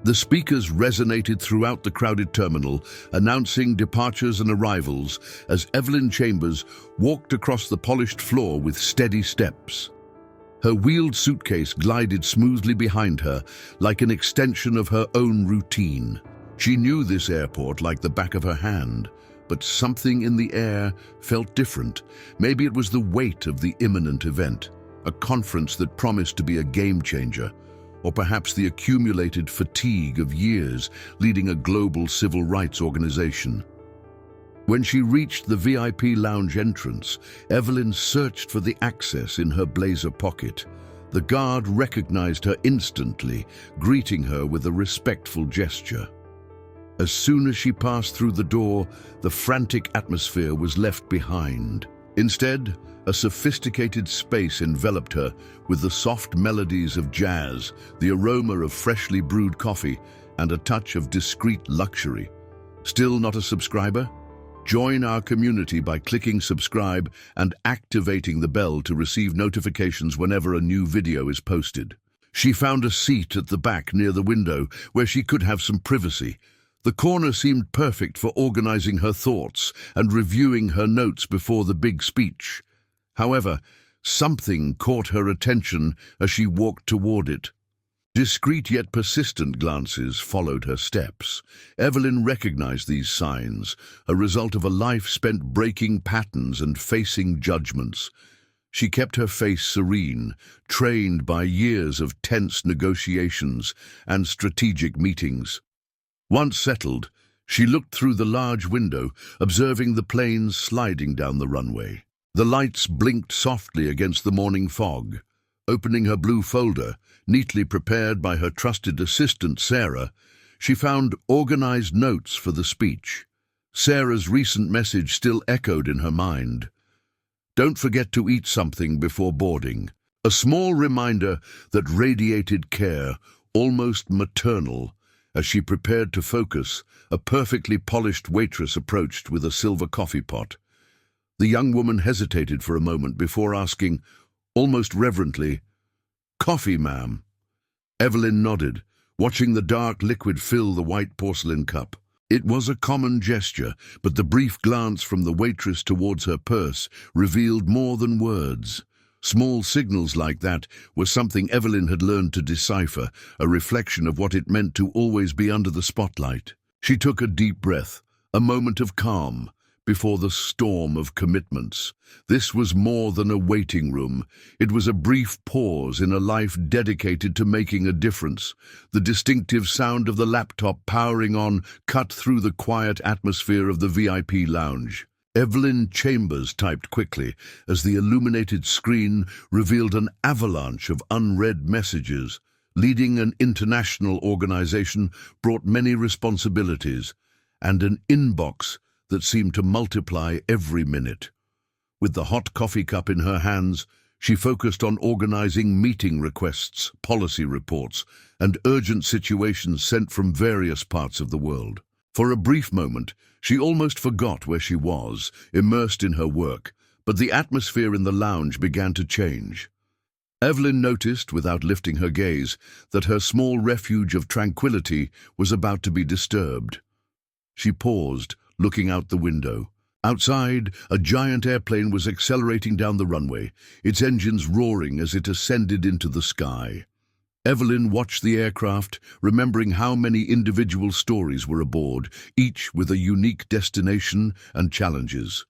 The speakers resonated throughout the crowded terminal, announcing departures and arrivals as Evelyn Chambers walked across the polished floor with steady steps. Her wheeled suitcase glided smoothly behind her, like an extension of her own routine. She knew this airport like the back of her hand, but something in the air felt different. Maybe it was the weight of the imminent event, a conference that promised to be a game changer, or perhaps the accumulated fatigue of years leading a global civil rights organization. When she reached the VIP lounge entrance, Evelyn searched for the access in her blazer pocket. The guard recognized her instantly, greeting her with a respectful gesture. As soon as she passed through the door, the frantic atmosphere was left behind. Instead, a sophisticated space enveloped her with the soft melodies of jazz, the aroma of freshly brewed coffee, and a touch of discreet luxury. Still not a subscriber? Join our community by clicking subscribe and activating the bell to receive notifications whenever a new video is posted. She found a seat at the back near the window where she could have some privacy. The corner seemed perfect for organizing her thoughts and reviewing her notes before the big speech. However, something caught her attention as she walked toward it. Discreet yet persistent glances followed her steps. Evelyn recognized these signs, a result of a life spent breaking patterns and facing judgments. She kept her face serene, trained by years of tense negotiations and strategic meetings. Once settled, she looked through the large window, observing the planes sliding down the runway. The lights blinked softly against the morning fog. Opening her blue folder, neatly prepared by her trusted assistant Sarah, she found organized notes for the speech. Sarah's recent message still echoed in her mind. "Don't forget to eat something before boarding." A small reminder that radiated care, almost maternal. As she prepared to focus, a perfectly polished waitress approached with a silver coffee pot. The young woman hesitated for a moment before asking, almost reverently, "Coffee, ma'am?" Evelyn nodded, watching the dark liquid fill the white porcelain cup. It was a common gesture, but the brief glance from the waitress towards her purse revealed more than words. Small signals like that were something Evelyn had learned to decipher, a reflection of what it meant to always be under the spotlight. She took a deep breath, a moment of calm, before the storm of commitments. This was more than a waiting room. It was a brief pause in a life dedicated to making a difference. The distinctive sound of the laptop powering on cut through the quiet atmosphere of the VIP lounge. Evelyn Chambers typed quickly as the illuminated screen revealed an avalanche of unread messages. Leading an international organization brought many responsibilities, and an inbox that seemed to multiply every minute. With the hot coffee cup in her hands, she focused on organizing meeting requests, policy reports, and urgent situations sent from various parts of the world. For a brief moment, she almost forgot where she was, immersed in her work, but the atmosphere in the lounge began to change. Evelyn noticed, without lifting her gaze, that her small refuge of tranquility was about to be disturbed. She paused, looking out the window. Outside, a giant airplane was accelerating down the runway, its engines roaring as it ascended into the sky. Evelyn watched the aircraft, remembering how many individual stories were aboard, each with a unique destination and challenges.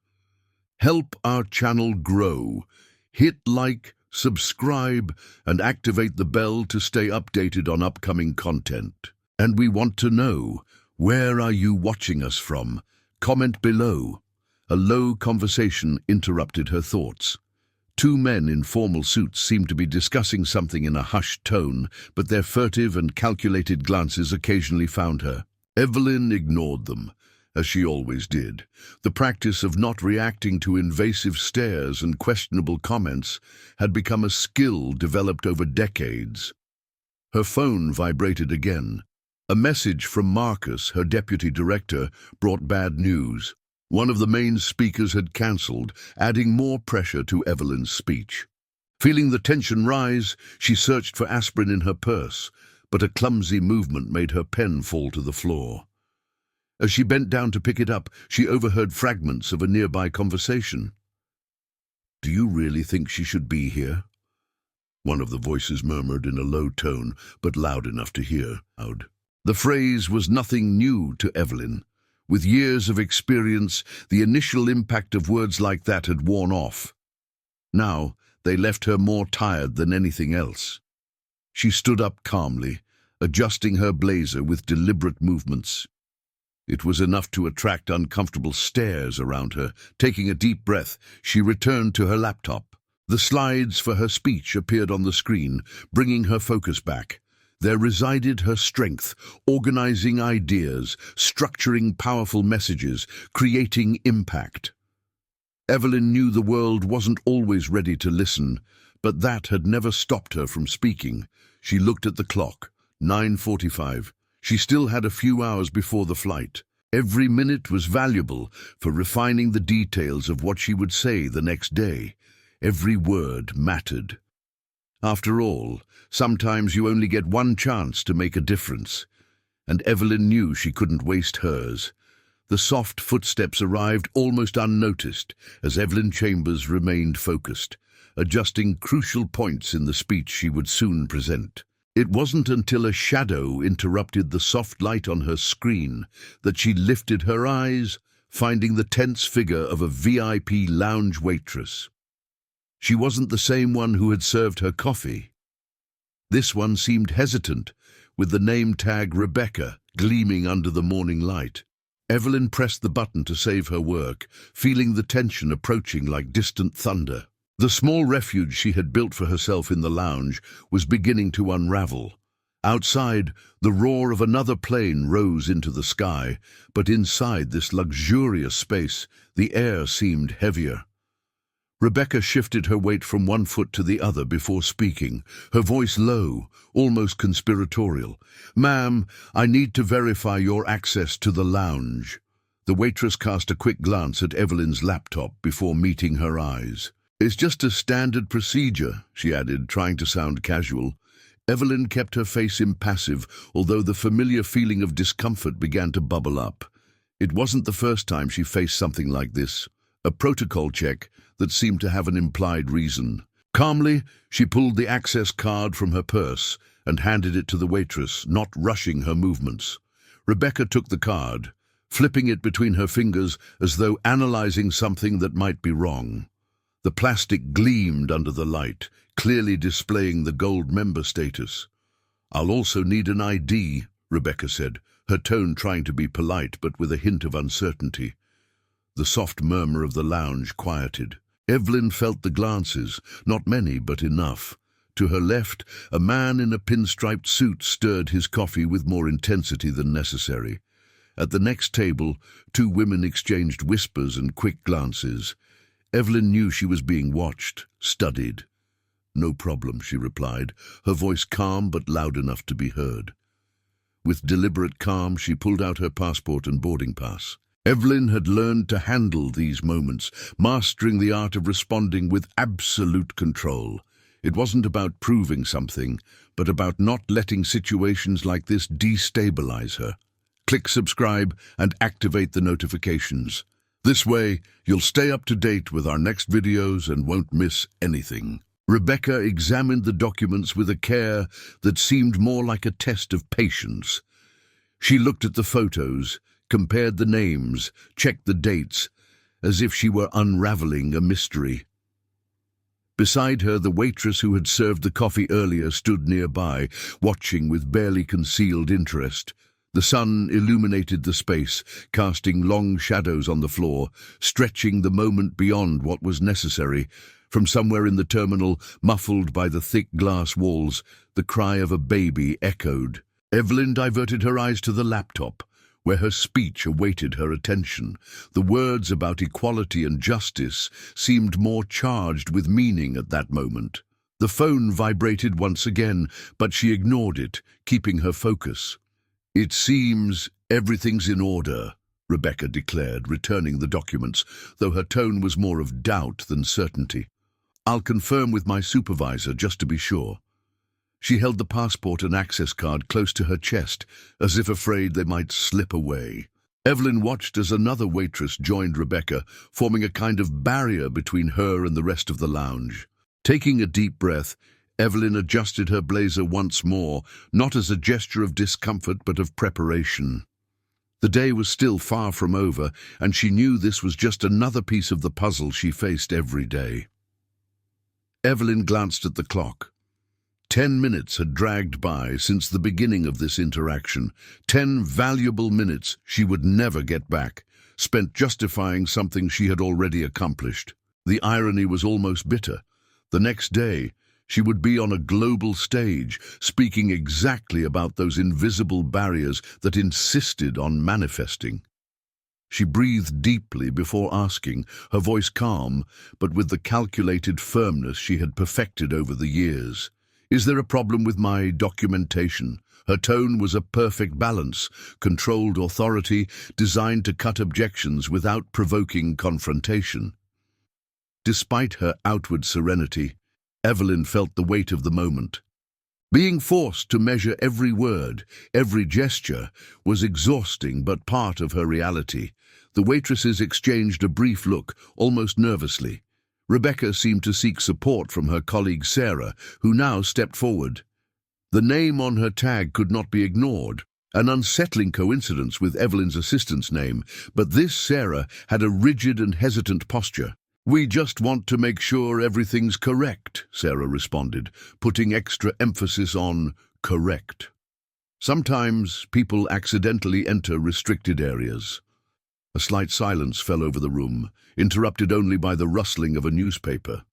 Help our channel grow. Hit like, subscribe, and activate the bell to stay updated on upcoming content. And we want to know, where are you watching us from? Comment below. A low conversation interrupted her thoughts. Two men in formal suits seemed to be discussing something in a hushed tone, but their furtive and calculated glances occasionally found her. Evelyn ignored them, as she always did. The practice of not reacting to invasive stares and questionable comments had become a skill developed over decades. Her phone vibrated again. A message from Marcus, her deputy director, brought bad news. One of the main speakers had cancelled, adding more pressure to Evelyn's speech. Feeling the tension rise, she searched for aspirin in her purse, but a clumsy movement made her pen fall to the floor. As she bent down to pick it up, she overheard fragments of a nearby conversation. "Do you really think she should be here?" one of the voices murmured in a low tone, but loud enough to hear. The phrase was nothing new to Evelyn. With years of experience, the initial impact of words like that had worn off. Now, they left her more tired than anything else. She stood up calmly, adjusting her blazer with deliberate movements. It was enough to attract uncomfortable stares around her. Taking a deep breath, she returned to her laptop. The slides for her speech appeared on the screen, bringing her focus back. There resided her strength, organizing ideas, structuring powerful messages, creating impact. Evelyn knew the world wasn't always ready to listen, but that had never stopped her from speaking. She looked at the clock. 9:45. She still had a few hours before the flight. Every minute was valuable for refining the details of what she would say the next day. Every word mattered. After all, sometimes you only get one chance to make a difference, and Evelyn knew she couldn't waste hers. The soft footsteps arrived almost unnoticed as Evelyn Chambers remained focused, adjusting crucial points in the speech she would soon present. It wasn't until a shadow interrupted the soft light on her screen that she lifted her eyes, finding the tense figure of a VIP lounge waitress. She wasn't the same one who had served her coffee. This one seemed hesitant, with the name tag Rebecca gleaming under the morning light. Evelyn pressed the button to save her work, feeling the tension approaching like distant thunder. The small refuge she had built for herself in the lounge was beginning to unravel. Outside, the roar of another plane rose into the sky, but inside this luxurious space, the air seemed heavier. Rebecca shifted her weight from one foot to the other before speaking, her voice low, almost conspiratorial. "Ma'am, I need to verify your access to the lounge." The waitress cast a quick glance at Evelyn's laptop before meeting her eyes. "It's just a standard procedure," she added, trying to sound casual. Evelyn kept her face impassive, although the familiar feeling of discomfort began to bubble up. It wasn't the first time she faced something like this, a protocol check that seemed to have an implied reason. Calmly, she pulled the access card from her purse and handed it to the waitress, not rushing her movements. Rebecca took the card, flipping it between her fingers as though analyzing something that might be wrong. The plastic gleamed under the light, clearly displaying the gold member status. "I'll also need an ID," Rebecca said, her tone trying to be polite but with a hint of uncertainty. The soft murmur of the lounge quieted. Evelyn felt the glances, not many but enough. To her left, a man in a pinstriped suit stirred his coffee with more intensity than necessary. At the next table, two women exchanged whispers and quick glances. Evelyn knew she was being watched, studied. "No problem," she replied, her voice calm but loud enough to be heard. With deliberate calm, she pulled out her passport and boarding pass. Evelyn had learned to handle these moments, mastering the art of responding with absolute control. It wasn't about proving something, but about not letting situations like this destabilize her. Click subscribe and activate the notifications. This way, you'll stay up to date with our next videos and won't miss anything. Rebecca examined the documents with a care that seemed more like a test of patience. She looked at the photos, compared the names, checked the dates, as if she were unraveling a mystery. Beside her, the waitress who had served the coffee earlier stood nearby, watching with barely concealed interest. The sun illuminated the space, casting long shadows on the floor, stretching the moment beyond what was necessary. From somewhere in the terminal, muffled by the thick glass walls, the cry of a baby echoed. Evelyn diverted her eyes to the laptop, where her speech awaited her attention. The words about equality and justice seemed more charged with meaning at that moment. The phone vibrated once again, but she ignored it, keeping her focus. "It seems everything's in order," Rebecca declared, returning the documents, though her tone was more of doubt than certainty. "I'll confirm with my supervisor just to be sure." She held the passport and access card close to her chest, as if afraid they might slip away. Evelyn watched as another waitress joined Rebecca, forming a kind of barrier between her and the rest of the lounge. Taking a deep breath, Evelyn adjusted her blazer once more, not as a gesture of discomfort but of preparation. The day was still far from over, and she knew this was just another piece of the puzzle she faced every day. Evelyn glanced at the clock. 10 minutes had dragged by since the beginning of this interaction. 10 valuable minutes she would never get back, spent justifying something she had already accomplished. The irony was almost bitter. The next day, she would be on a global stage, speaking exactly about those invisible barriers that insisted on manifesting. She breathed deeply before asking, her voice calm, but with the calculated firmness she had perfected over the years. "Is there a problem with my documentation?" Her tone was a perfect balance, controlled authority designed to cut objections without provoking confrontation. Despite her outward serenity, Evelyn felt the weight of the moment. Being forced to measure every word, every gesture, was exhausting but part of her reality. The waitresses exchanged a brief look, almost nervously. Rebecca seemed to seek support from her colleague Sarah, who now stepped forward. The name on her tag could not be ignored, an unsettling coincidence with Evelyn's assistant's name, but this Sarah had a rigid and hesitant posture. "We just want to make sure everything's correct," Sarah responded, putting extra emphasis on correct. "Sometimes people accidentally enter restricted areas." A slight silence fell over the room, interrupted only by the rustling of a newspaper.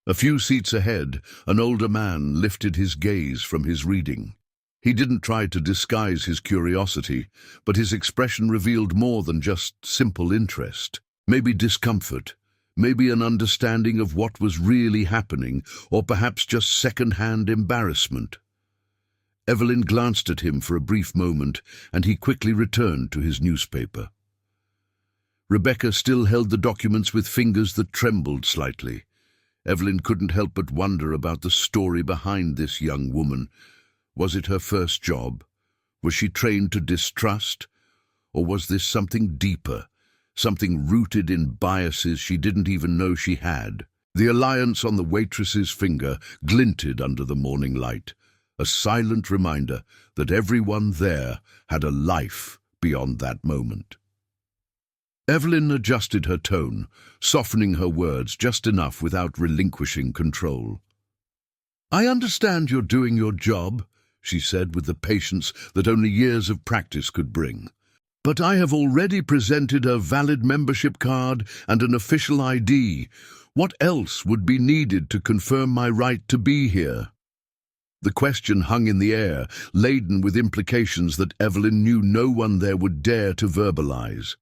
A few seats ahead, an older man lifted his gaze from his reading. He didn't try to disguise his curiosity, but his expression revealed more than just simple interest. Maybe discomfort, maybe an understanding of what was really happening, or perhaps just second-hand embarrassment. Evelyn glanced at him for a brief moment, and he quickly returned to his newspaper. Rebecca still held the documents with fingers that trembled slightly. Evelyn couldn't help but wonder about the story behind this young woman. Was it her first job? Was she trained to distrust? Or was this something deeper, something rooted in biases she didn't even know she had? The alliance on the waitress's finger glinted under the morning light, a silent reminder that everyone there had a life beyond that moment. Evelyn adjusted her tone, softening her words just enough without relinquishing control. "I understand you're doing your job," she said with the patience that only years of practice could bring. "But I have already presented a valid membership card and an official ID. What else would be needed to confirm my right to be here?" The question hung in the air, laden with implications that Evelyn knew no one there would dare to verbalize.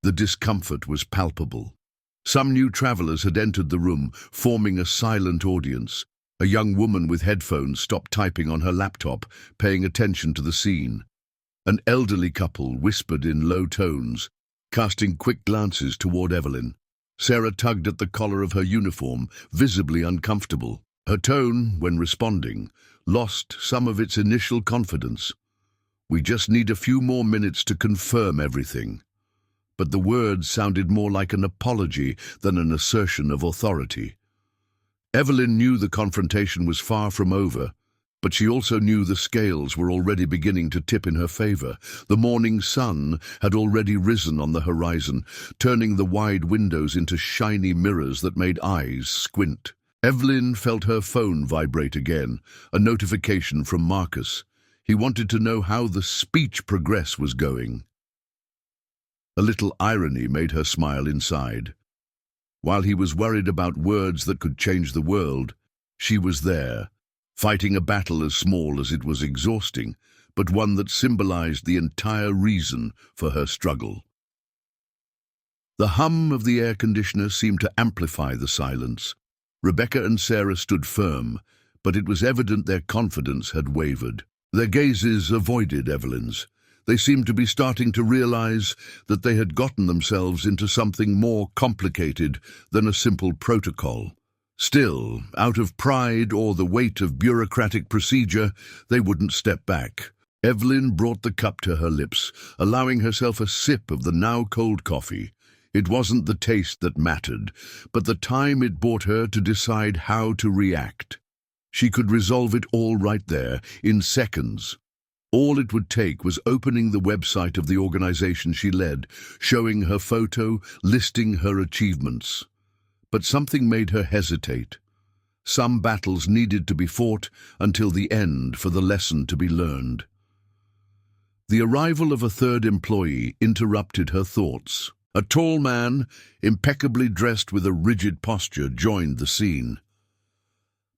The discomfort was palpable. Some new travelers had entered the room, forming a silent audience. A young woman with headphones stopped typing on her laptop, paying attention to the scene. An elderly couple whispered in low tones, casting quick glances toward Evelyn. Sarah tugged at the collar of her uniform, visibly uncomfortable. Her tone, when responding, lost some of its initial confidence. "We just need a few more minutes to confirm everything." But the words sounded more like an apology than an assertion of authority. Evelyn knew the confrontation was far from over, but she also knew the scales were already beginning to tip in her favor. The morning sun had already risen on the horizon, turning the wide windows into shiny mirrors that made eyes squint. Evelyn felt her phone vibrate again, a notification from Marcus. He wanted to know how the speech progress was going. A little irony made her smile inside. While he was worried about words that could change the world, she was there, fighting a battle as small as it was exhausting, but one that symbolized the entire reason for her struggle. The hum of the air conditioner seemed to amplify the silence. Rebecca and Sarah stood firm, but it was evident their confidence had wavered. Their gazes avoided Evelyn's. They seemed to be starting to realize that they had gotten themselves into something more complicated than a simple protocol. Still, out of pride or the weight of bureaucratic procedure, they wouldn't step back. Evelyn brought the cup to her lips, allowing herself a sip of the now cold coffee. It wasn't the taste that mattered, but the time it bought her to decide how to react. She could resolve it all right there, in seconds. All it would take was opening the website of the organization she led, showing her photo, listing her achievements. But something made her hesitate. Some battles needed to be fought until the end for the lesson to be learned. The arrival of a third employee interrupted her thoughts. A tall man, impeccably dressed with a rigid posture, joined the scene.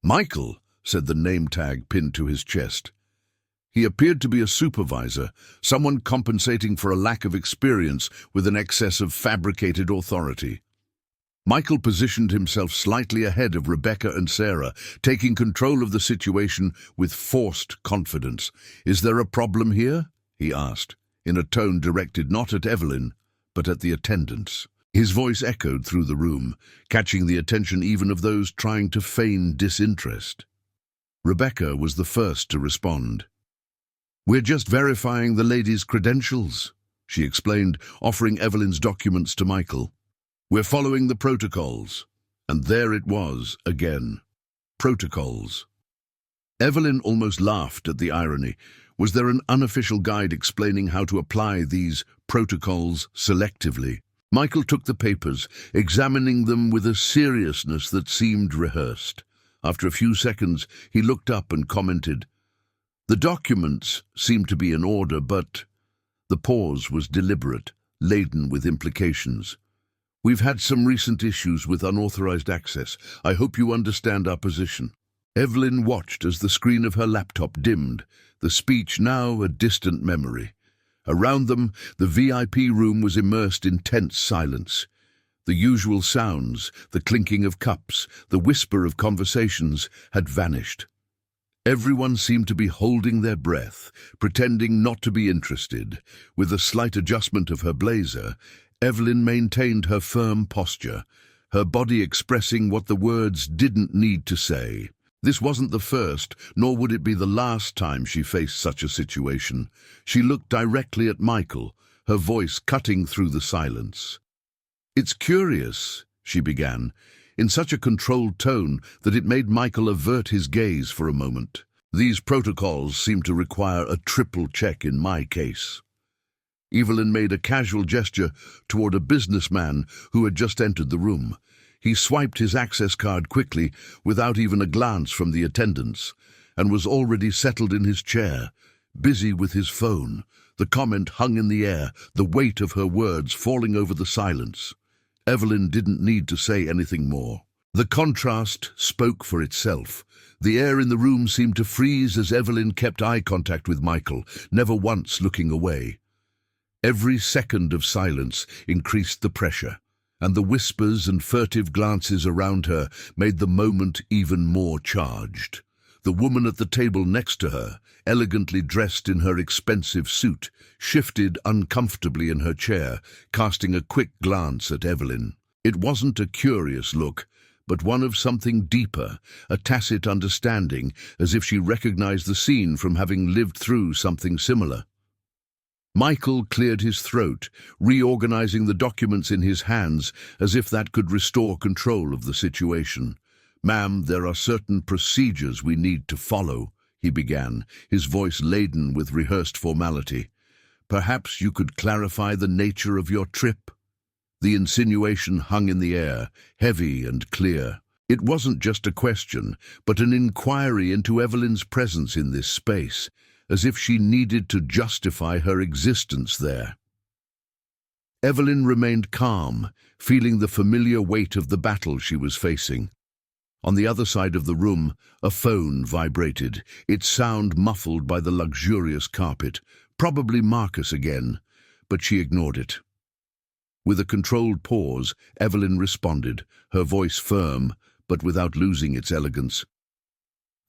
"Michael," said the name tag pinned to his chest. He appeared to be a supervisor, someone compensating for a lack of experience with an excess of fabricated authority. Michael positioned himself slightly ahead of Rebecca and Sarah, taking control of the situation with forced confidence. "Is there a problem here?" he asked, in a tone directed not at Evelyn, but at the attendants. His voice echoed through the room, catching the attention even of those trying to feign disinterest. Rebecca was the first to respond. "We're just verifying the lady's credentials," she explained, offering Evelyn's documents to Michael. "We're following the protocols." And there it was again. Protocols. Evelyn almost laughed at the irony. Was there an unofficial guide explaining how to apply these protocols selectively? Michael took the papers, examining them with a seriousness that seemed rehearsed. After a few seconds, he looked up and commented, "The documents seem to be in order, but..." The pause was deliberate, laden with implications. "We've had some recent issues with unauthorized access. I hope you understand our position." Evelyn watched as the screen of her laptop dimmed, the speech now a distant memory. Around them, the VIP room was immersed in tense silence. The usual sounds, the clinking of cups, the whisper of conversations, had vanished. Everyone seemed to be holding their breath, pretending not to be interested. With a slight adjustment of her blazer, Evelyn maintained her firm posture, her body expressing what the words didn't need to say. This wasn't the first, nor would it be the last time she faced such a situation. She looked directly at Michael, her voice cutting through the silence. "It's curious," she began, in such a controlled tone that it made Michael avert his gaze for a moment. "These protocols seem to require a triple check in my case." Evelyn made a casual gesture toward a businessman who had just entered the room. He swiped his access card quickly, without even a glance from the attendants, and was already settled in his chair, busy with his phone. The comment hung in the air, the weight of her words falling over the silence. Evelyn didn't need to say anything more. The contrast spoke for itself. The air in the room seemed to freeze as Evelyn kept eye contact with Michael, never once looking away. Every second of silence increased the pressure, and the whispers and furtive glances around her made the moment even more charged. The woman at the table next to her, elegantly dressed in her expensive suit, shifted uncomfortably in her chair, casting a quick glance at Evelyn. It wasn't a curious look, but one of something deeper, a tacit understanding, as if she recognized the scene from having lived through something similar. Michael cleared his throat, reorganizing the documents in his hands as if that could restore control of the situation. "Ma'am, there are certain procedures we need to follow," he began, his voice laden with rehearsed formality. "Perhaps you could clarify the nature of your trip?" The insinuation hung in the air, heavy and clear. It wasn't just a question, but an inquiry into Evelyn's presence in this space, as if she needed to justify her existence there. Evelyn remained calm, feeling the familiar weight of the battle she was facing. On the other side of the room, a phone vibrated, its sound muffled by the luxurious carpet. Probably Marcus again, but she ignored it. With a controlled pause, Evelyn responded, her voice firm, but without losing its elegance.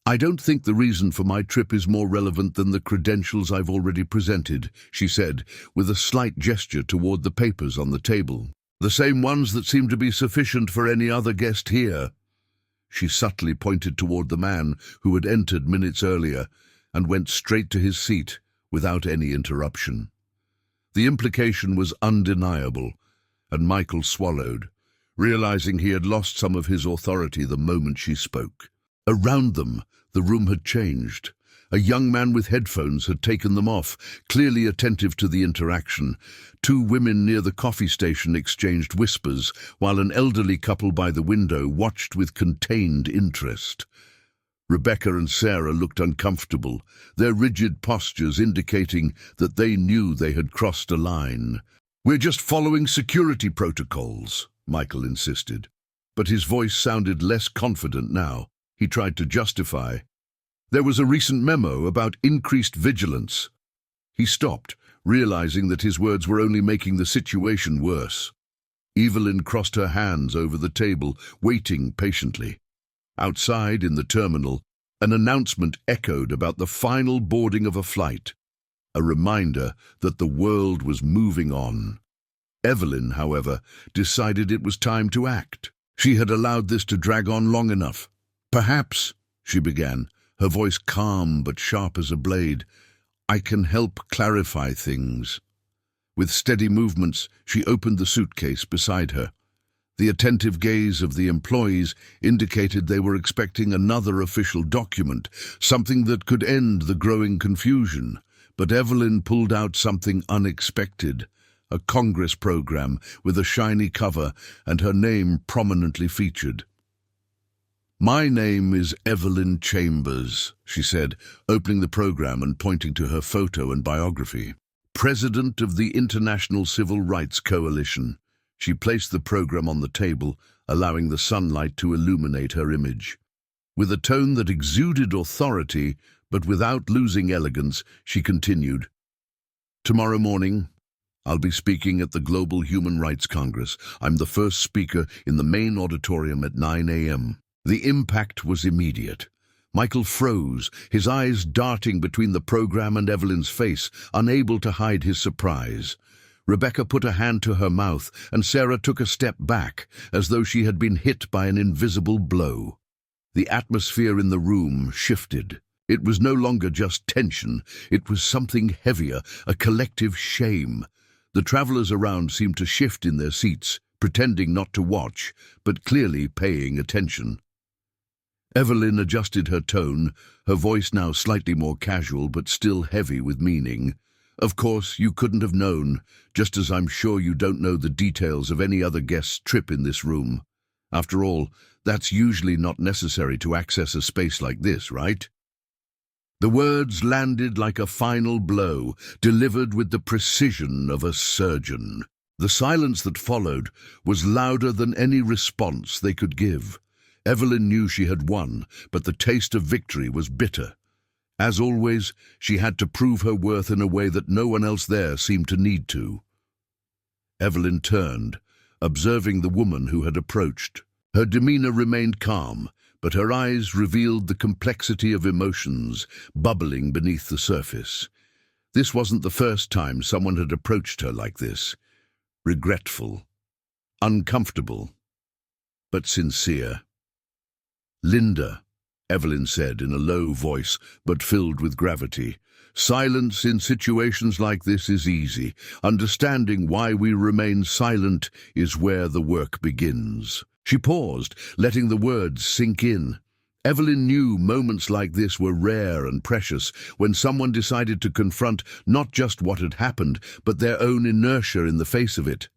"I don't think the reason for my trip is more relevant than the credentials I've already presented," she said, with a slight gesture toward the papers on the table. "The same ones that seem to be sufficient for any other guest here." She subtly pointed toward the man who had entered minutes earlier and went straight to his seat without any interruption. The implication was undeniable, and Michael swallowed, realizing he had lost some of his authority the moment she spoke. Around them, the room had changed. A young man with headphones had taken them off, clearly attentive to the interaction. Two women near the coffee station exchanged whispers, while an elderly couple by the window watched with contained interest. Rebecca and Sarah looked uncomfortable, their rigid postures indicating that they knew they had crossed a line. "We're just following security protocols," Michael insisted. But his voice sounded less confident now. He tried to justify. "There was a recent memo about increased vigilance." He stopped, realizing that his words were only making the situation worse. Evelyn crossed her hands over the table, waiting patiently. Outside, in the terminal, an announcement echoed about the final boarding of a flight, a reminder that the world was moving on. Evelyn, however, decided it was time to act. She had allowed this to drag on long enough. "Perhaps," she began, her voice calm but sharp as a blade, "I can help clarify things." With steady movements, she opened the suitcase beside her. The attentive gaze of the employees indicated they were expecting another official document, something that could end the growing confusion. But Evelyn pulled out something unexpected, a Congress program with a shiny cover and her name prominently featured. "My name is Evelyn Chambers," she said, opening the program and pointing to her photo and biography. "President of the International Civil Rights Coalition." She placed the program on the table, allowing the sunlight to illuminate her image. With a tone that exuded authority, but without losing elegance, she continued, "Tomorrow morning, I'll be speaking at the Global Human Rights Congress. I'm the first speaker in the main auditorium at 9 a.m. The impact was immediate. Michael froze, his eyes darting between the program and Evelyn's face, unable to hide his surprise. Rebecca put a hand to her mouth, and Sarah took a step back, as though she had been hit by an invisible blow. The atmosphere in the room shifted. It was no longer just tension, it was something heavier, a collective shame. The travelers around seemed to shift in their seats, pretending not to watch, but clearly paying attention. Evelyn adjusted her tone, her voice now slightly more casual but still heavy with meaning. "Of course, you couldn't have known, just as I'm sure you don't know the details of any other guest's trip in this room. After all, that's usually not necessary to access a space like this, right?" The words landed like a final blow, delivered with the precision of a surgeon. The silence that followed was louder than any response they could give. Evelyn knew she had won, but the taste of victory was bitter. As always, she had to prove her worth in a way that no one else there seemed to need to. Evelyn turned, observing the woman who had approached. Her demeanor remained calm, but her eyes revealed the complexity of emotions bubbling beneath the surface. This wasn't the first time someone had approached her like this. Regretful, uncomfortable, but sincere. "Linda," Evelyn said in a low voice, but filled with gravity. "Silence in situations like this is easy. Understanding why we remain silent is where the work begins." She paused, letting the words sink in. Evelyn knew moments like this were rare and precious, when someone decided to confront not just what had happened, but their own inertia in the face of it.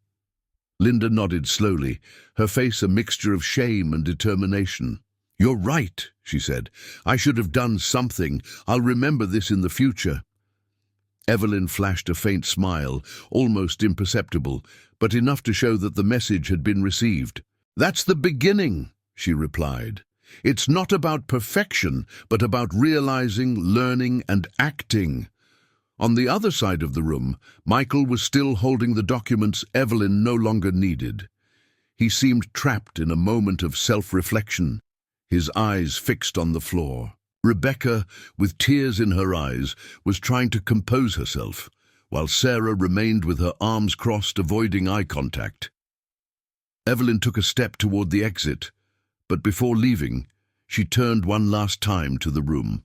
Linda nodded slowly, her face a mixture of shame and determination. "You're right," she said. "I should have done something. I'll remember this in the future." Evelyn flashed a faint smile, almost imperceptible, but enough to show that the message had been received. "That's the beginning," she replied. "It's not about perfection, but about realizing, learning, and acting." On the other side of the room, Michael was still holding the documents Evelyn no longer needed. He seemed trapped in a moment of self-reflection, his eyes fixed on the floor. Rebecca, with tears in her eyes, was trying to compose herself, while Sarah remained with her arms crossed, avoiding eye contact. Evelyn took a step toward the exit, But before leaving, she turned one last time to the room.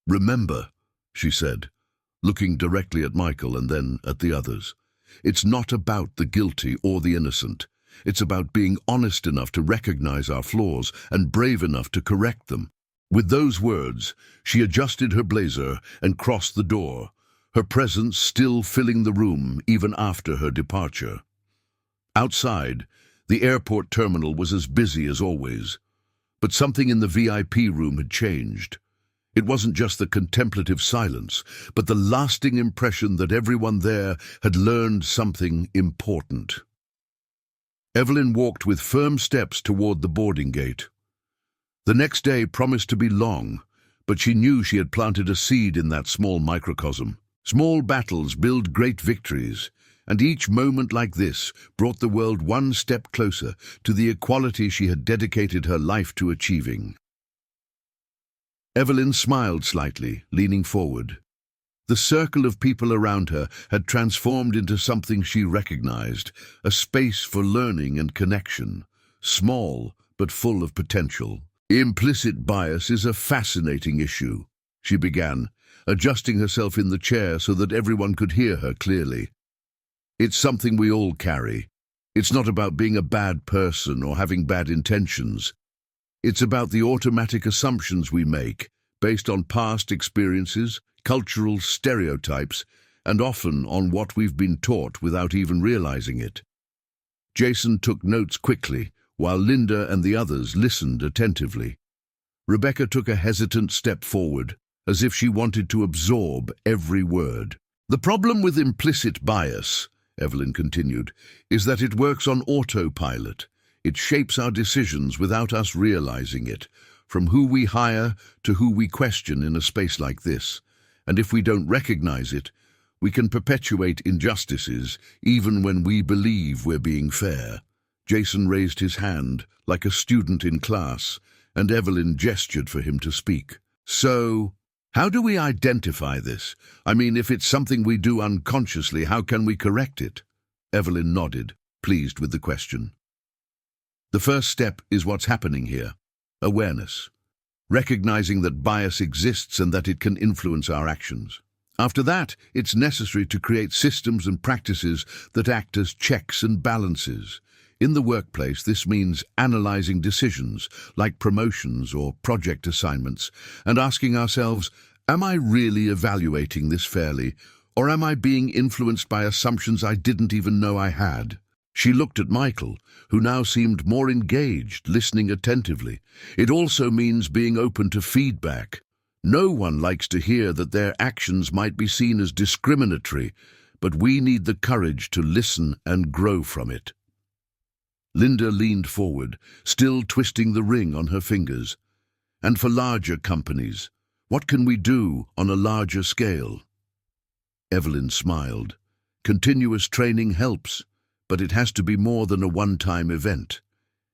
"Remember," she said, looking directly at Michael and then at the others, "it's not about the guilty or the innocent. It's about being honest enough to recognize our flaws and brave enough to correct them." With those words, she adjusted her blazer and crossed the door, her presence still filling the room even after her departure. Outside, the airport terminal was as busy as always, but something in the VIP room had changed. It wasn't just the contemplative silence, but the lasting impression that everyone there had learned something important. Evelyn walked with firm steps toward the boarding gate. The next day promised to be long, but she knew she had planted a seed in that small microcosm. Small battles build great victories, and each moment like this brought the world one step closer to the equality she had dedicated her life to achieving. Evelyn smiled slightly, leaning forward. The circle of people around her had transformed into something she recognized, a space for learning and connection, small but full of potential. "Implicit bias is a fascinating issue," she began, adjusting herself in the chair so that everyone could hear her clearly. "It's something we all carry. It's not about being a bad person or having bad intentions. It's about the automatic assumptions we make, based on past experiences, cultural stereotypes, and often on what we've been taught without even realizing it." Jason took notes quickly, while Linda and the others listened attentively. Rebecca took a hesitant step forward, as if she wanted to absorb every word. "The problem with implicit bias," Evelyn continued, "is that it works on autopilot. It shapes our decisions without us realizing it, from who we hire to who we question in a space like this. And if we don't recognize it, we can perpetuate injustices even when we believe we're being fair." Jason raised his hand, like a student in class, and Evelyn gestured for him to speak. "So, how do we identify this? I mean, if it's something we do unconsciously, how can we correct it?" Evelyn nodded, pleased with the question. "The first step is what's happening here. Awareness. Recognizing that bias exists and that it can influence our actions. After that, it's necessary to create systems and practices that act as checks and balances. In the workplace, this means analyzing decisions, like promotions or project assignments, and asking ourselves, am I really evaluating this fairly, or am I being influenced by assumptions I didn't even know I had? She looked at Michael, who now seemed more engaged, listening attentively. It also means being open to feedback. No one likes to hear that their actions might be seen as discriminatory, but we need the courage to listen and grow from it. Linda leaned forward, still twisting the ring on her fingers. And for larger companies, what can we do on a larger scale? Evelyn smiled. Continuous training helps, but it has to be more than a one-time event.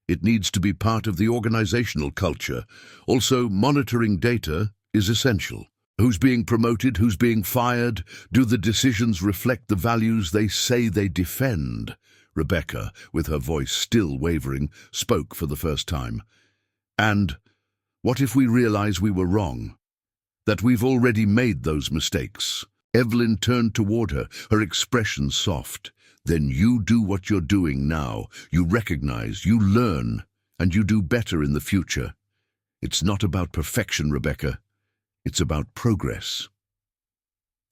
It needs to be part of the organizational culture. Also, monitoring data is essential. Who's being promoted? Who's being fired? Do the decisions reflect the values they say they defend? Rebecca, with her voice still wavering, spoke for the first time. And what if we realize we were wrong? That we've already made those mistakes? Evelyn turned toward her, her expression soft. Then you do what you're doing now. You recognize, you learn, and you do better in the future. It's not about perfection, Rebecca. It's about progress.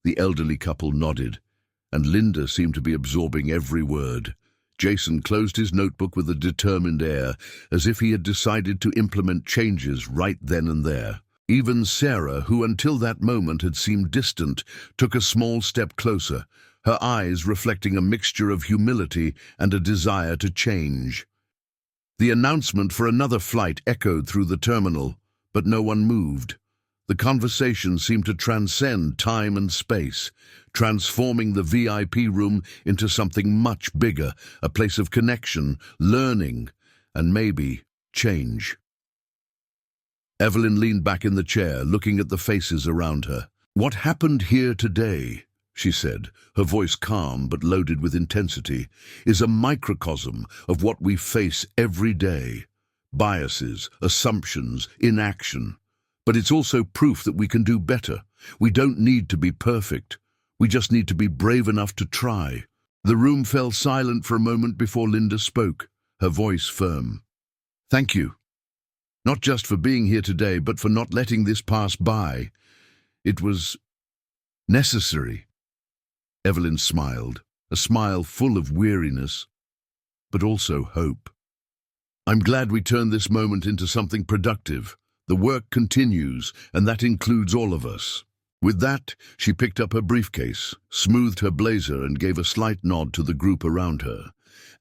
The elderly couple nodded, and Linda seemed to be absorbing every word. Jason closed his notebook with a determined air, as if he had decided to implement changes right then and there. Even Sarah, who until that moment had seemed distant, took a small step closer, her eyes reflecting a mixture of humility and a desire to change. The announcement for another flight echoed through the terminal, but no one moved. The conversation seemed to transcend time and space, transforming the VIP room into something much bigger, a place of connection, learning, and maybe change. Evelyn leaned back in the chair, looking at the faces around her. "What happened here today," she said, her voice calm but loaded with intensity, "is a microcosm of what we face every day. biases, assumptions, inaction. But it's also proof that we can do better. We don't need to be perfect. We just need to be brave enough to try. The room fell silent for a moment before Linda spoke, her voice firm. Thank you. Not just for being here today, but for not letting this pass by. It was necessary. Evelyn smiled, a smile full of weariness, but also hope. I'm glad we turned this moment into something productive. The work continues, and that includes all of us. With that, she picked up her briefcase, smoothed her blazer, and gave a slight nod to the group around her.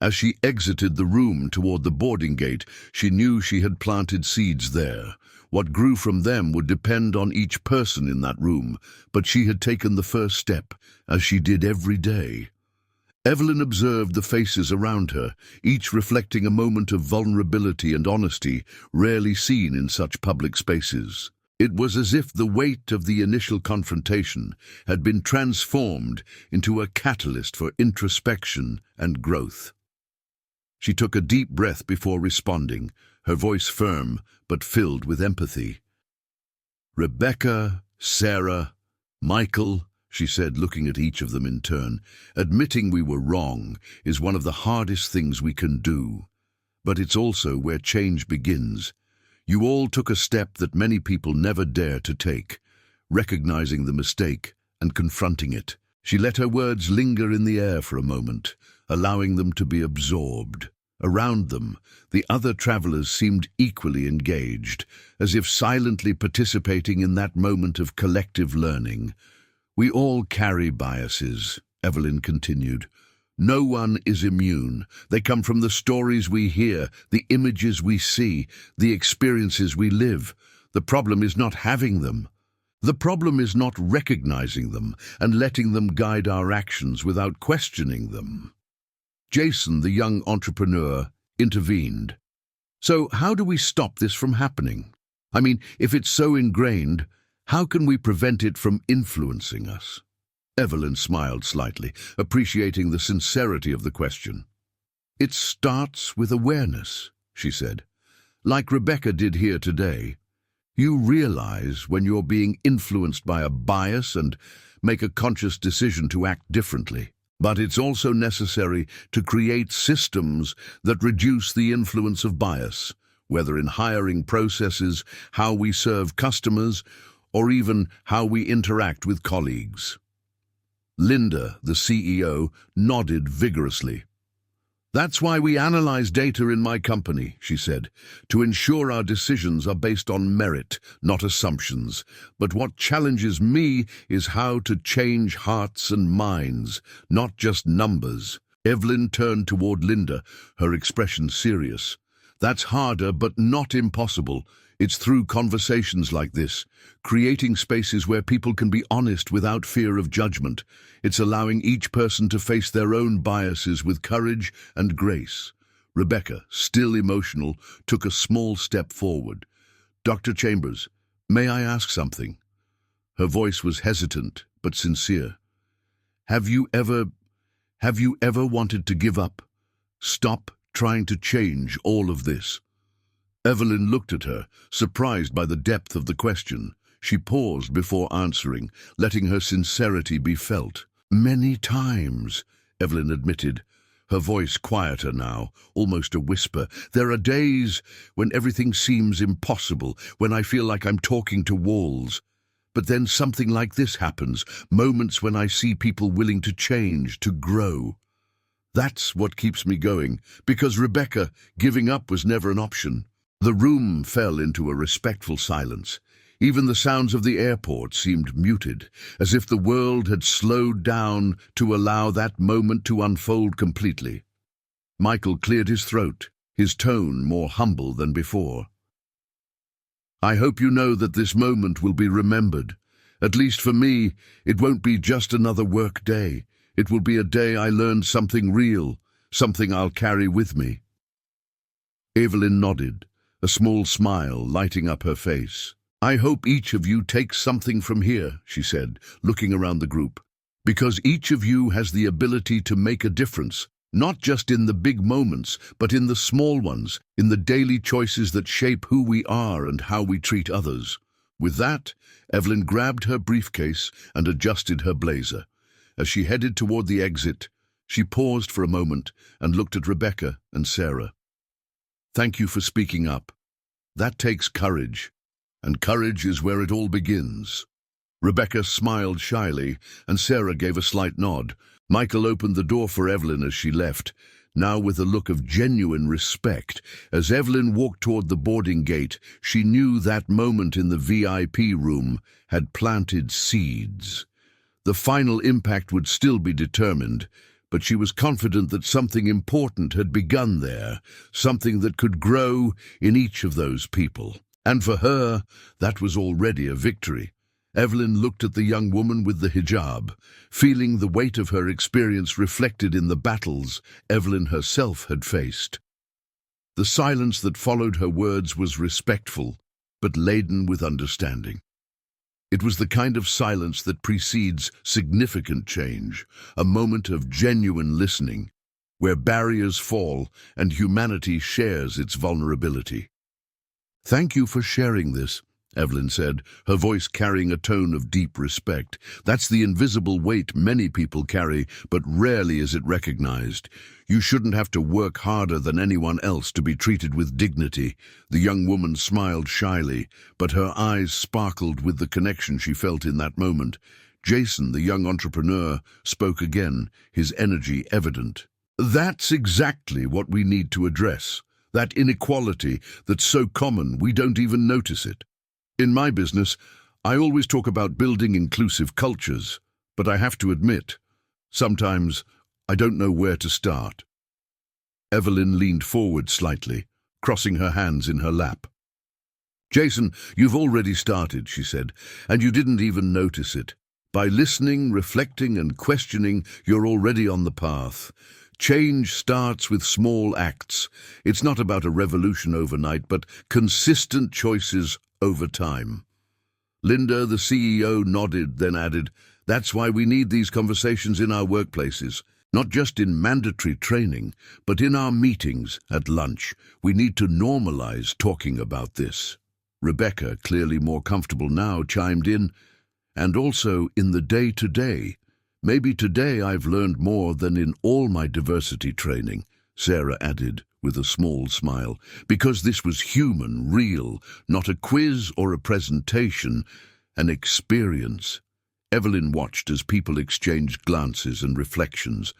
As she exited the room toward the boarding gate, she knew she had planted seeds there. What grew from them would depend on each person in that room, but she had taken the first step, as she did every day. Evelyn observed the faces around her, each reflecting a moment of vulnerability and honesty rarely seen in such public spaces. It was as if the weight of the initial confrontation had been transformed into a catalyst for introspection and growth. She took a deep breath before responding, her voice firm but filled with empathy. Rebecca, Sarah, Michael, she said, looking at each of them in turn. Admitting we were wrong is one of the hardest things we can do, but it's also where change begins. You all took a step that many people never dare to take, recognizing the mistake and confronting it. She let her words linger in the air for a moment, allowing them to be absorbed. Around them, the other travelers seemed equally engaged, as if silently participating in that moment of collective learning. We all carry biases, Evelyn continued. No one is immune. They come from the stories we hear, the images we see, the experiences we live. The problem is not having them. The problem is not recognizing them and letting them guide our actions without questioning them. Jason, the young entrepreneur, intervened. So how do we stop this from happening? I mean, if it's so ingrained, how can we prevent it from influencing us? Evelyn smiled slightly, appreciating the sincerity of the question. It starts with awareness, she said. Like Rebecca did here today. You realize when you're being influenced by a bias and make a conscious decision to act differently. But it's also necessary to create systems that reduce the influence of bias, whether in hiring processes, how we serve customers, or even how we interact with colleagues. Linda, the CEO, nodded vigorously. That's why we analyze data in my company, she said, to ensure our decisions are based on merit, not assumptions. But what challenges me is how to change hearts and minds, not just numbers. Evelyn turned toward Linda, her expression serious. That's harder, but not impossible. It's through conversations like this, creating spaces where people can be honest without fear of judgment. It's allowing each person to face their own biases with courage and grace. Rebecca, still emotional, took a small step forward. Dr. Chambers, may I ask something? Her voice was hesitant but sincere. Have you ever wanted to give up? Stop trying to change all of this? Evelyn looked at her, surprised by the depth of the question. She paused before answering, letting her sincerity be felt. Many times, Evelyn admitted, her voice quieter now, almost a whisper. There are days when everything seems impossible, when I feel like I'm talking to walls. But then something like this happens, moments when I see people willing to change, to grow. That's what keeps me going, because Rebecca, giving up was never an option. The room fell into a respectful silence. Even the sounds of the airport seemed muted, as if the world had slowed down to allow that moment to unfold completely. Michael cleared his throat, his tone more humble than before. I hope you know that this moment will be remembered. At least for me, it won't be just another work day. It will be a day I learned something real, something I'll carry with me. Evelyn nodded, a small smile lighting up her face. I hope each of you takes something from here, she said, looking around the group, because each of you has the ability to make a difference. Not just in the big moments, but in the small ones, in the daily choices that shape who we are and how we treat others. With that, Evelyn grabbed her briefcase and adjusted her blazer. As she headed toward the exit, she paused for a moment and looked at Rebecca and Sarah. "Thank you for speaking up. That takes courage, and courage is where it all begins." Rebecca smiled shyly, and Sarah gave a slight nod. Michael opened the door for Evelyn as she left, now with a look of genuine respect. As Evelyn walked toward the boarding gate, she knew that moment in the VIP room had planted seeds. The final impact would still be determined, but she was confident that something important had begun there, something that could grow in each of those people. And for her, that was already a victory. Evelyn looked at the young woman with the hijab, feeling the weight of her experience reflected in the battles Evelyn herself had faced. The silence that followed her words was respectful, but laden with understanding. It was the kind of silence that precedes significant change, a moment of genuine listening, where barriers fall and humanity shares its vulnerability. "Thank you for sharing this," Evelyn said, her voice carrying a tone of deep respect. "That's the invisible weight many people carry, but rarely is it recognized. You shouldn't have to work harder than anyone else to be treated with dignity." The young woman smiled shyly, but her eyes sparkled with the connection she felt in that moment. Jason, the young entrepreneur, spoke again, his energy evident. "That's exactly what we need to address, that inequality that's so common we don't even notice it. In my business, I always talk about building inclusive cultures, but I have to admit, sometimes I don't know where to start." Evelyn leaned forward slightly, crossing her hands in her lap. "Jason, you've already started," she said, "and you didn't even notice it. By listening, reflecting, and questioning, you're already on the path. Change starts with small acts. It's not about a revolution overnight, but consistent choices over time." Linda, the CEO, nodded, then added, "That's why we need these conversations in our workplaces. Not just in mandatory training, but in our meetings at lunch. We need to normalize talking about this." Rebecca, clearly more comfortable now, chimed in, "And also in the day-to-day. Maybe today I've learned more than in all my diversity training," Sarah added with a small smile, "because this was human, real, not a quiz or a presentation, an experience." Evelyn watched as people exchanged glances and reflections,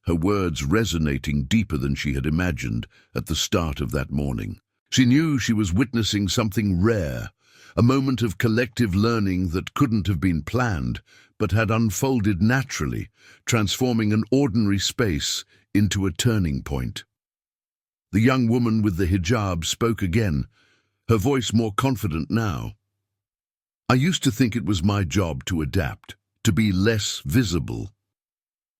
her words resonating deeper than she had imagined at the start of that morning. She knew she was witnessing something rare, a moment of collective learning that couldn't have been planned, but had unfolded naturally, transforming an ordinary space into a turning point. The young woman with the hijab spoke again, her voice more confident now. "I used to think it was my job to adapt, to be less visible.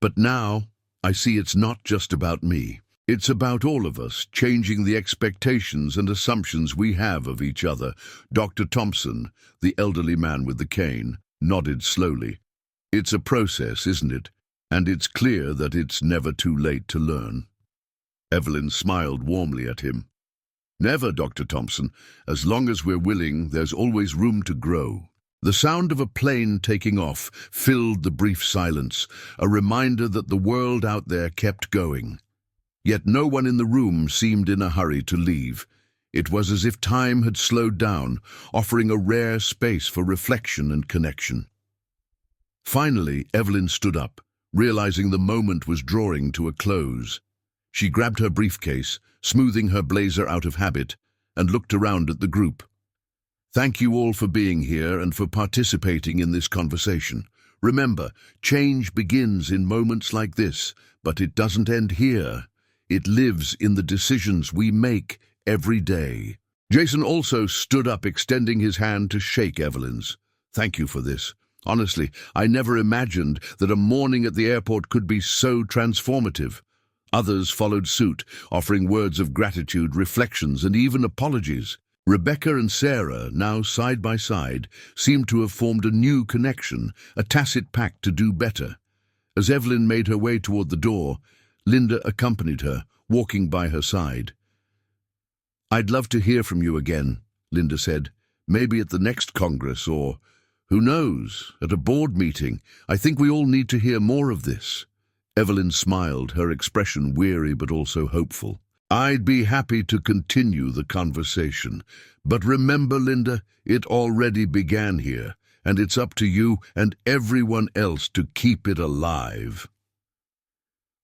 But now I see it's not just about me. It's about all of us, changing the expectations and assumptions we have of each other." Dr. Thompson, the elderly man with the cane, nodded slowly. "It's a process, isn't it? And it's clear that it's never too late to learn." Evelyn smiled warmly at him. "Never, Dr. Thompson. As long as we're willing, there's always room to grow." The sound of a plane taking off filled the brief silence, a reminder that the world out there kept going. Yet no one in the room seemed in a hurry to leave. It was as if time had slowed down, offering a rare space for reflection and connection. Finally, Evelyn stood up, realizing the moment was drawing to a close. She grabbed her briefcase, smoothing her blazer out of habit, and looked around at the group. "Thank you all for being here and for participating in this conversation. Remember, change begins in moments like this, but it doesn't end here. It lives in the decisions we make every day." Jason also stood up, extending his hand to shake Evelyn's. "Thank you for this. Honestly, I never imagined that a morning at the airport could be so transformative." Others followed suit, offering words of gratitude, reflections, and even apologies. Rebecca and Sarah, now side by side, seemed to have formed a new connection, a tacit pact to do better. As Evelyn made her way toward the door, Linda accompanied her, walking by her side. "I'd love to hear from you again," Linda said. "Maybe at the next Congress or, who knows, at a board meeting. I think we all need to hear more of this." Evelyn smiled, her expression weary but also hopeful. "I'd be happy to continue the conversation. But remember, Linda, it already began here, and it's up to you and everyone else to keep it alive."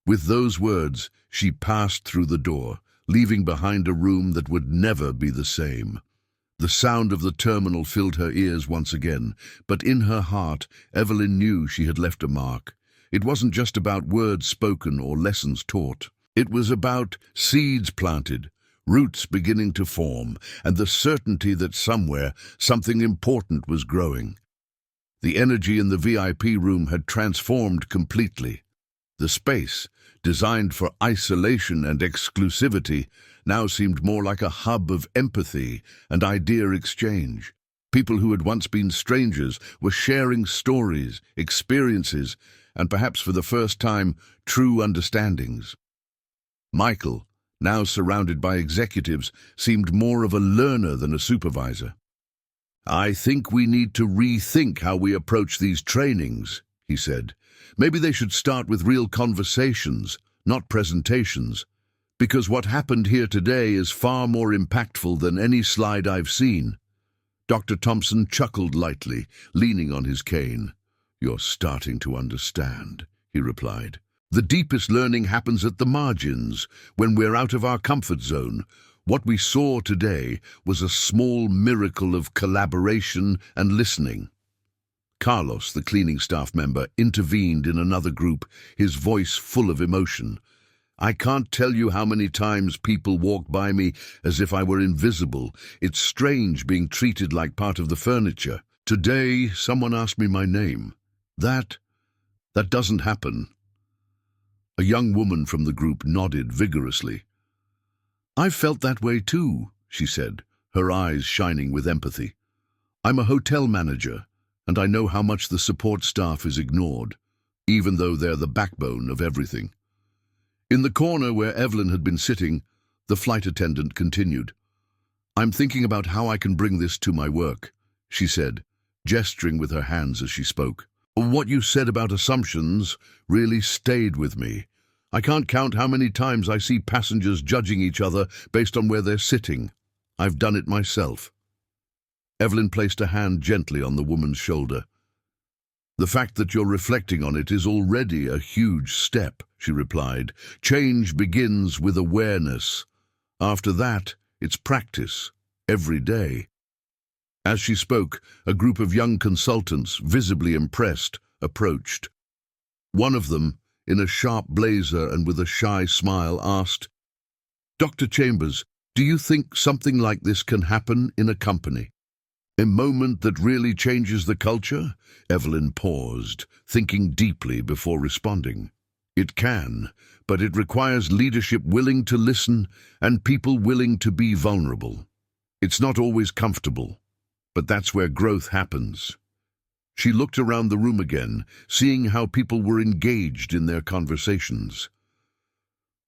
With those words, she passed through the door, leaving behind a room that would never be the same. The sound of the terminal filled her ears once again, but in her heart, Evelyn knew she had left a mark. It wasn't just about words spoken or lessons taught. It was about seeds planted, roots beginning to form, and the certainty that somewhere something important was growing. The energy in the VIP room had transformed completely. The space, designed for isolation and exclusivity, now seemed more like a hub of empathy and idea exchange. People who had once been strangers were sharing stories, experiences, and perhaps for the first time, true understandings. Michael, now surrounded by executives, seemed more of a learner than a supervisor. "I think we need to rethink how we approach these trainings," he said. "Maybe they should start with real conversations, not presentations. Because what happened here today is far more impactful than any slide I've seen." Dr. Thompson chuckled lightly, leaning on his cane. "You're starting to understand," he replied. "The deepest learning happens at the margins, when we're out of our comfort zone. What we saw today was a small miracle of collaboration and listening." Carlos, the cleaning staff member, intervened in another group, his voice full of emotion. "I can't tell you how many times people walk by me as if I were invisible. It's strange being treated like part of the furniture. Today, someone asked me my name. That doesn't happen." A young woman from the group nodded vigorously. "I've felt that way too," she said, her eyes shining with empathy. "I'm a hotel manager, and I know how much the support staff is ignored, even though they're the backbone of everything." In the corner where Evelyn had been sitting, the flight attendant continued. "I'm thinking about how I can bring this to my work," she said, gesturing with her hands as she spoke. "What you said about assumptions really stayed with me. I can't count how many times I see passengers judging each other based on where they're sitting. I've done it myself." Evelyn placed a hand gently on the woman's shoulder. "The fact that you're reflecting on it is already a huge step," she replied. "Change begins with awareness. After that, it's practice, every day." As she spoke, a group of young consultants, visibly impressed, approached. One of them, in a sharp blazer and with a shy smile, asked, "Dr. Chambers, do you think something like this can happen in a company? A moment that really changes the culture?" Evelyn paused, thinking deeply before responding. "It can, but it requires leadership willing to listen and people willing to be vulnerable. It's not always comfortable, but that's where growth happens." She looked around the room again, seeing how people were engaged in their conversations.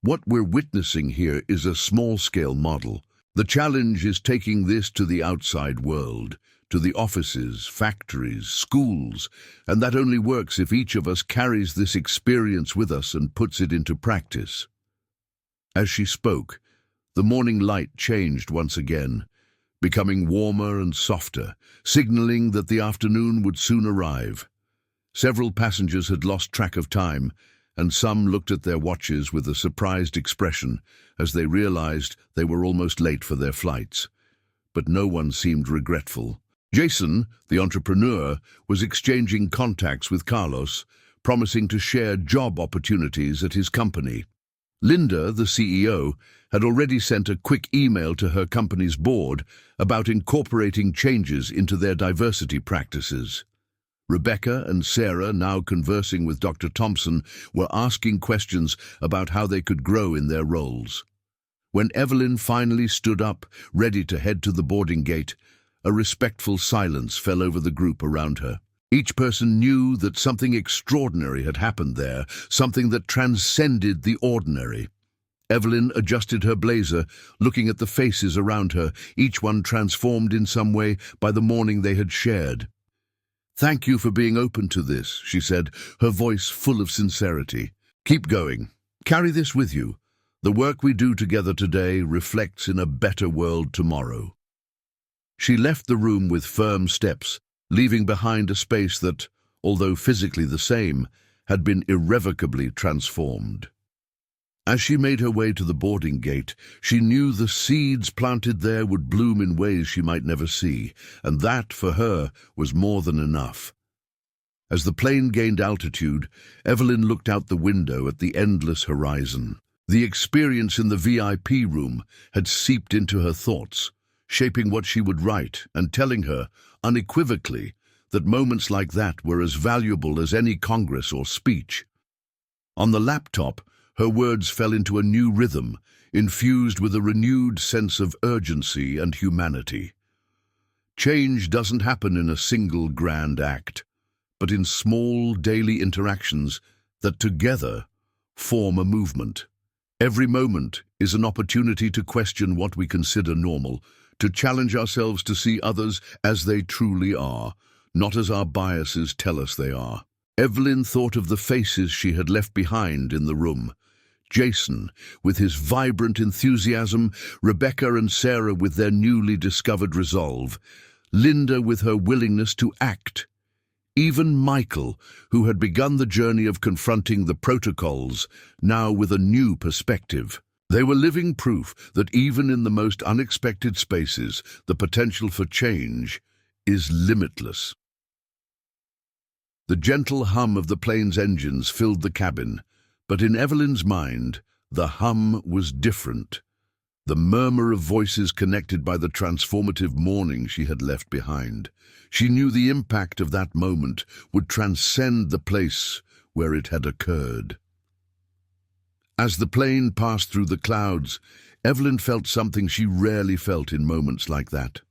"What we're witnessing here is a small-scale model. The challenge is taking this to the outside world, to the offices, factories, schools, and that only works if each of us carries this experience with us and puts it into practice." As she spoke, the morning light changed once again, becoming warmer and softer, signaling that the afternoon would soon arrive. Several passengers had lost track of time, and some looked at their watches with a surprised expression as they realized they were almost late for their flights. But no one seemed regretful. Jason, the entrepreneur, was exchanging contacts with Carlos, promising to share job opportunities at his company. Linda, the CEO, had already sent a quick email to her company's board about incorporating changes into their diversity practices. Rebecca and Sarah, now conversing with Dr. Thompson, were asking questions about how they could grow in their roles. When Evelyn finally stood up, ready to head to the boarding gate, a respectful silence fell over the group around her. Each person knew that something extraordinary had happened there, something that transcended the ordinary. Evelyn adjusted her blazer, looking at the faces around her, each one transformed in some way by the morning they had shared. "Thank you for being open to this," she said, her voice full of sincerity. "Keep going. Carry this with you. The work we do together today reflects in a better world tomorrow." She left the room with firm steps, leaving behind a space that, although physically the same, had been irrevocably transformed. As she made her way to the boarding gate, she knew the seeds planted there would bloom in ways she might never see, and that, for her, was more than enough. As the plane gained altitude, Evelyn looked out the window at the endless horizon. The experience in the VIP room had seeped into her thoughts, shaping what she would write and telling her, unequivocally, that moments like that were as valuable as any congress or speech. On the laptop, her words fell into a new rhythm, infused with a renewed sense of urgency and humanity. Change doesn't happen in a single grand act, but in small daily interactions that together form a movement. Every moment is an opportunity to question what we consider normal, to challenge ourselves to see others as they truly are, not as our biases tell us they are. Evelyn thought of the faces she had left behind in the room. Jason, with his vibrant enthusiasm, Rebecca and Sarah with their newly discovered resolve, Linda with her willingness to act. Even Michael, who had begun the journey of confronting the protocols, now with a new perspective. They were living proof that even in the most unexpected spaces, the potential for change is limitless. The gentle hum of the plane's engines filled the cabin, but in Evelyn's mind, the hum was different. The murmur of voices connected by the transformative morning she had left behind. She knew the impact of that moment would transcend the place where it had occurred. As the plane passed through the clouds, Evelyn felt something she rarely felt in moments like that.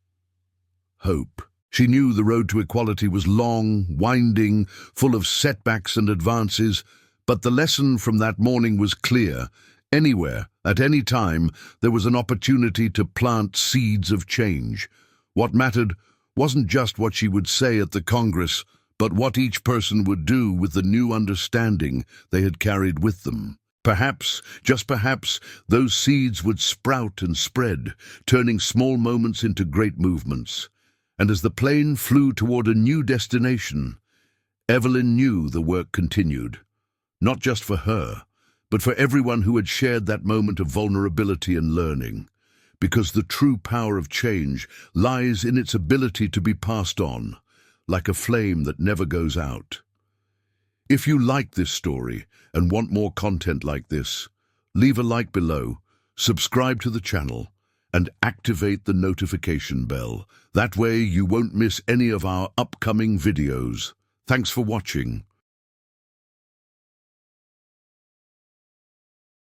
Hope. She knew the road to equality was long, winding, full of setbacks and advances, but the lesson from that morning was clear. Anywhere, at any time, there was an opportunity to plant seeds of change. What mattered wasn't just what she would say at the Congress, but what each person would do with the new understanding they had carried with them. Perhaps, just perhaps, those seeds would sprout and spread, turning small moments into great movements. And as the plane flew toward a new destination, Evelyn knew the work continued. Not just for her, but for everyone who had shared that moment of vulnerability and learning, because the true power of change lies in its ability to be passed on, like a flame that never goes out. If you like this story and want more content like this, leave a like below, subscribe to the channel, and activate the notification bell. That way you won't miss any of our upcoming videos. Thanks for watching.